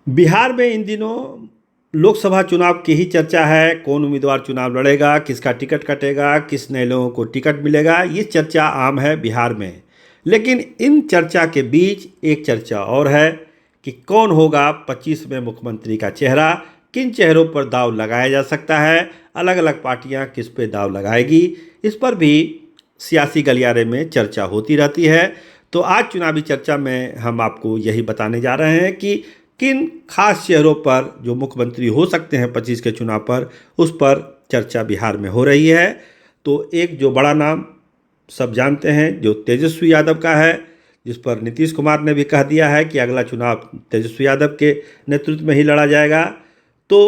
बिहार में इन दिनों लोकसभा चुनाव की ही चर्चा है। कौन उम्मीदवार चुनाव लड़ेगा, किसका टिकट कटेगा, किस नए लोगों को टिकट मिलेगा, ये चर्चा आम है बिहार में। लेकिन इन चर्चा के बीच एक चर्चा और है कि कौन होगा 25 में मुख्यमंत्री का चेहरा, किन चेहरों पर दांव लगाया जा सकता है, अलग अलग पार्टियां किस पे दांव लगाएगी, इस पर भी सियासी गलियारे में चर्चा होती रहती है। तो आज चुनावी चर्चा में हम आपको यही बताने जा रहे हैं कि किन खास चेहरों पर जो मुख्यमंत्री हो सकते हैं 25 के चुनाव पर, उस पर चर्चा बिहार में हो रही है। तो एक जो बड़ा नाम सब जानते हैं जो तेजस्वी यादव का है, जिस पर नीतीश कुमार ने भी कह दिया है कि अगला चुनाव तेजस्वी यादव के नेतृत्व में ही लड़ा जाएगा। तो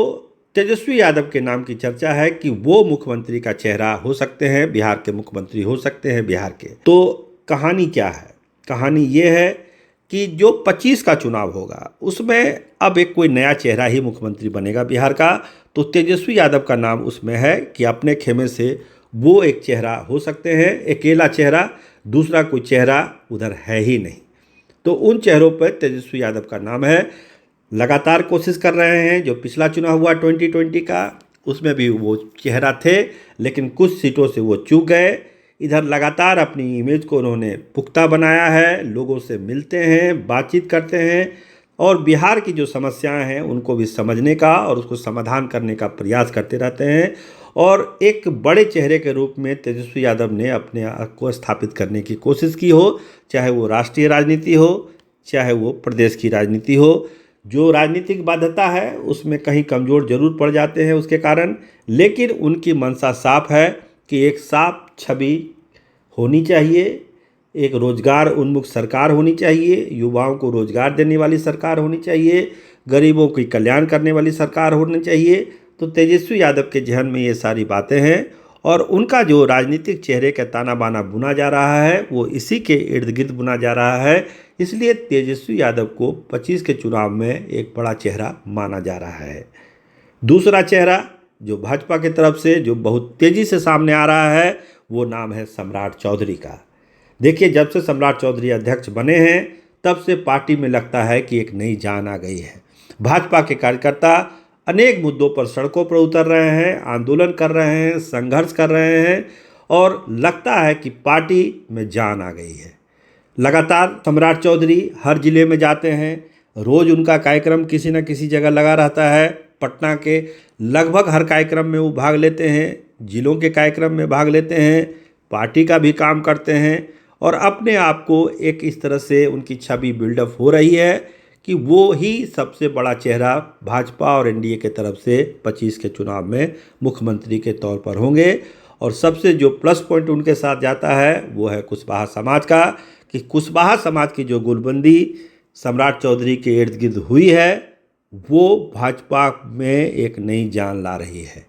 तेजस्वी यादव के नाम की चर्चा है कि वो मुख्यमंत्री का चेहरा हो सकते हैं, बिहार के मुख्यमंत्री हो सकते हैं बिहार के। तो कहानी क्या है? कहानी ये है कि जो 25 का चुनाव होगा उसमें अब एक कोई नया चेहरा ही मुख्यमंत्री बनेगा बिहार का। तो तेजस्वी यादव का नाम उसमें है कि अपने खेमे से वो एक चेहरा हो सकते हैं, अकेला चेहरा, दूसरा कोई चेहरा उधर है ही नहीं। तो उन चेहरों पर तेजस्वी यादव का नाम है। लगातार कोशिश कर रहे हैं। जो पिछला चुनाव हुआ 2020 का, उसमें भी वो चेहरा थे, लेकिन कुछ सीटों से वो चूक गए। इधर लगातार अपनी इमेज को उन्होंने पुख्ता बनाया है, लोगों से मिलते हैं, बातचीत करते हैं और बिहार की जो समस्याएं हैं उनको भी समझने का और उसको समाधान करने का प्रयास करते रहते हैं। और एक बड़े चेहरे के रूप में तेजस्वी यादव ने अपने आप को स्थापित करने की कोशिश की हो, चाहे वो राष्ट्रीय राजनीति हो, चाहे वो प्रदेश की राजनीति हो। जो राजनीतिक बाध्यता है उसमें कहीं कमज़ोर जरूर पड़ जाते हैं उसके कारण, लेकिन उनकी मंशा साफ है कि एक साफ छवि होनी चाहिए, एक रोजगार उन्मुख सरकार होनी चाहिए, युवाओं को रोजगार देने वाली सरकार होनी चाहिए, गरीबों की कल्याण करने वाली सरकार होनी चाहिए। तो तेजस्वी यादव के जहन में ये सारी बातें हैं और उनका जो राजनीतिक चेहरे का ताना बाना बुना जा रहा है वो इसी के इर्द गिर्द बुना जा रहा है। इसलिए तेजस्वी यादव को 25 के चुनाव में एक बड़ा चेहरा माना जा रहा है। दूसरा चेहरा जो भाजपा की तरफ से जो बहुत तेजी से सामने आ रहा है वो नाम है सम्राट चौधरी का। देखिए, जब से सम्राट चौधरी अध्यक्ष बने हैं तब से पार्टी में लगता है कि एक नई जान आ गई है। भाजपा के कार्यकर्ता अनेक मुद्दों पर सड़कों पर उतर रहे हैं, आंदोलन कर रहे हैं, संघर्ष कर रहे हैं और लगता है कि पार्टी में जान आ गई है। लगातार सम्राट चौधरी हर जिले में जाते हैं, रोज़ उनका कार्यक्रम किसी न किसी जगह लगा रहता है। पटना के लगभग हर कार्यक्रम में वो भाग लेते हैं, जिलों के कार्यक्रम में भाग लेते हैं, पार्टी का भी काम करते हैं और अपने आप को एक इस तरह से उनकी छवि बिल्डअप हो रही है कि वो ही सबसे बड़ा चेहरा भाजपा और एनडीए के तरफ से 25 के चुनाव में मुख्यमंत्री के तौर पर होंगे। और सबसे जो प्लस पॉइंट उनके साथ जाता है वो है कुशवाहा समाज का, कि कुशवाहा समाज की जो गुलबंदी सम्राट चौधरी के इर्द गिर्द हुई है वो भाजपा में एक नई जान ला रही है।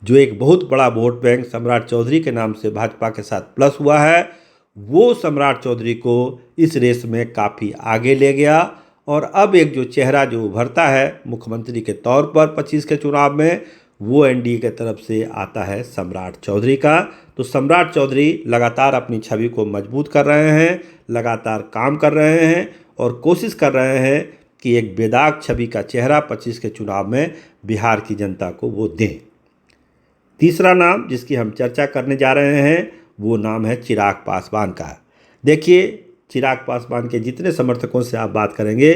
जो एक बहुत बड़ा वोट बैंक सम्राट चौधरी के नाम से भाजपा के साथ प्लस हुआ है, वो सम्राट चौधरी को इस रेस में काफ़ी आगे ले गया। और अब एक जो चेहरा जो उभरता है मुख्यमंत्री के तौर पर 25 के चुनाव में, वो एनडीए के तरफ से आता है सम्राट चौधरी का। तो सम्राट चौधरी लगातार अपनी छवि को मजबूत कर रहे हैं, लगातार काम कर रहे हैं और कोशिश कर रहे हैं कि एक बेदाग छवि का चेहरा 25 के चुनाव में बिहार की जनता को वो दें। तीसरा नाम जिसकी हम चर्चा करने जा रहे हैं वो नाम है चिराग पासवान का। देखिए, चिराग पासवान के जितने समर्थकों से आप बात करेंगे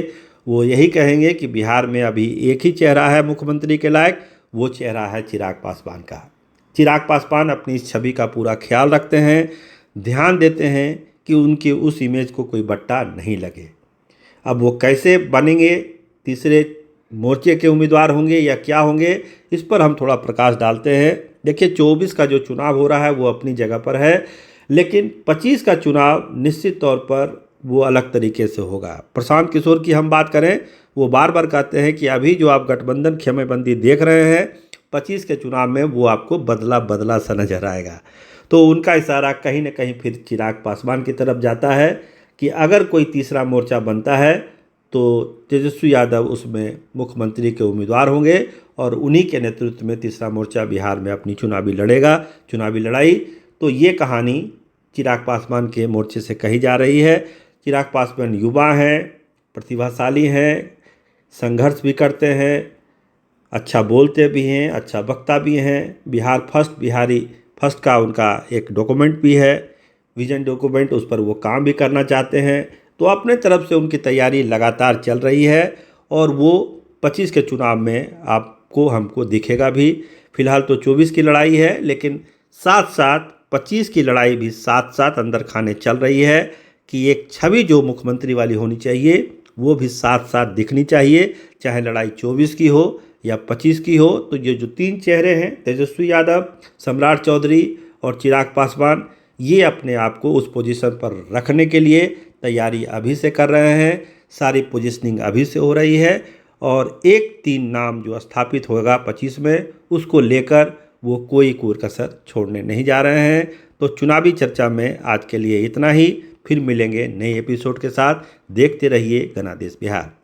वो यही कहेंगे कि बिहार में अभी एक ही चेहरा है मुख्यमंत्री के लायक, वो चेहरा है चिराग पासवान का। चिराग पासवान अपनी इस छवि का पूरा ख्याल रखते हैं, ध्यान देते हैं कि उनकी उस इमेज को कोई बट्टा नहीं लगे। अब वो कैसे बनेंगे, तीसरे मोर्चे के उम्मीदवार होंगे या क्या होंगे, इस पर हम थोड़ा प्रकाश डालते हैं। देखिए, 24 का जो चुनाव हो रहा है वो अपनी जगह पर है, लेकिन 25 का चुनाव निश्चित तौर पर वो अलग तरीके से होगा। प्रशांत किशोर की हम बात करें, वो बार बार कहते हैं कि अभी जो आप गठबंधन खेमेबंदी देख रहे हैं 25 के चुनाव में वो आपको बदला बदला सा नजर आएगा। तो उनका इशारा कहीं ना कहीं फिर चिराग पासवान की तरफ जाता है कि अगर कोई तीसरा मोर्चा बनता है तो तेजस्वी यादव उसमें मुख्यमंत्री के उम्मीदवार होंगे और उन्हीं के नेतृत्व में तीसरा मोर्चा बिहार में अपनी चुनावी लड़ाई। तो ये कहानी चिराग पासवान के मोर्चे से कही जा रही है। चिराग पासवान युवा हैं, प्रतिभाशाली हैं, संघर्ष भी करते हैं, अच्छा बोलते भी हैं, अच्छा वक्ता भी हैं। बिहारी फर्स्ट का उनका एक डॉक्यूमेंट भी है, विजन डॉक्यूमेंट, उस पर वो काम भी करना चाहते हैं। तो अपने तरफ से उनकी तैयारी लगातार चल रही है और वो 25 के चुनाव में आपको हमको दिखेगा भी। फिलहाल तो 24 की लड़ाई है, लेकिन साथ साथ 25 की लड़ाई भी साथ साथ अंदर खाने चल रही है कि एक छवि जो मुख्यमंत्री वाली होनी चाहिए वो भी साथ साथ दिखनी चाहिए, चाहे लड़ाई 24 की हो या 25 की हो। तो ये जो तीन चेहरे हैं, तेजस्वी यादव, सम्राट चौधरी और चिराग पासवान, ये अपने आप को उस पोजीशन पर रखने के लिए तैयारी अभी से कर रहे हैं। सारी पोजीशनिंग अभी से हो रही है और एक 3 नाम जो स्थापित होगा 25 में, उसको लेकर वो कोई कसर छोड़ने नहीं जा रहे हैं। तो चुनावी चर्चा में आज के लिए इतना ही। फिर मिलेंगे नए एपिसोड के साथ। देखते रहिए घना देश बिहार।